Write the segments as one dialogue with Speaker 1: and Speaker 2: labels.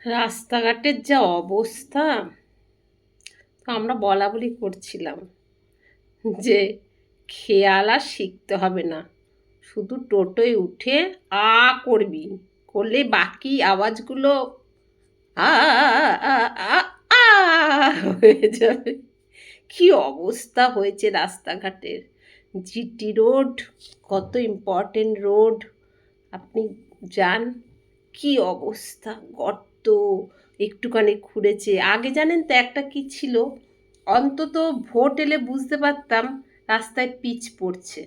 Speaker 1: রাস্তাঘাটের যা অবস্থা, তো আমরা বলা বলি করছিলাম যে খেয়াল আর শিখতে হবে না, শুধু টোটোয় উঠে আ করবি, করলে বাকি আওয়াজগুলো আ আ আ আ হয়ে যাবে। কি অবস্থা হয়েছে রাস্তাঘাটের! জিটি রোড কত ইম্পর্টেন্ট রোড, আপনি যান, কি অবস্থা, গর্ত, একটুখানি খুঁড়েছে। আগে জানেন তো একটা কি ছিল, অন্তত ভোট এলে বুঝতে পারতাম রাস্তায় পিচ পড়ছে।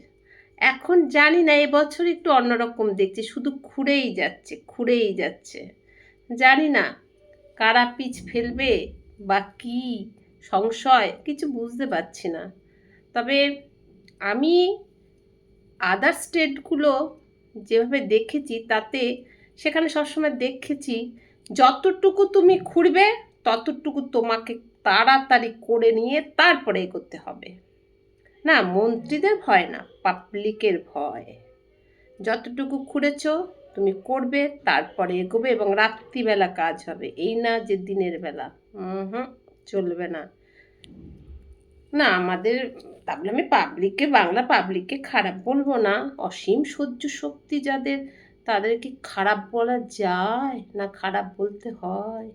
Speaker 1: এখন জানি না, এবছর একটু অন্যরকম দেখছি, শুধু খুঁড়েই যাচ্ছে খুঁড়েই যাচ্ছে। জানি না কারা পিচ ফেলবে বা কি সংশয়, কিছু বুঝতে পারছি না। তবে আমি আদার স্টেটগুলো যেভাবে দেখেছি, তাতে সেখানে সবসময় দেখেছি যতটুকু তুমি খুঁড়বে ততটুকু তোমাকে তাড়াতাড়ি করে নিয়ে তারপরে এগোতে হবে। না, মন্ত্রীদের ভয় না, পাবলিকের ভয়। যতটুকু খুঁড়েছ তুমি করবে, তারপরে এগোবে, এবং রাত্রিবেলা কাজ হবে, এই না যে দিনের বেলা। হুম, চলবে না। না আমাদের, তাহলে আমি পাবলিককে, বাংলা পাবলিককে খারাপ বলবো না। অসীম সহ্য শক্তি যাদের, তাদেরকে খারাপ বলা যায় না, খারাপ বলতে হয়?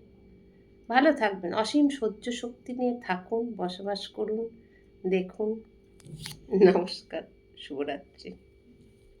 Speaker 1: ভালো থাকবেন, অসীম সহ্য শক্তি নিয়ে থাকুন, বসবাস করুন, দেখুন। নমস্কার, শুভরাত্রি।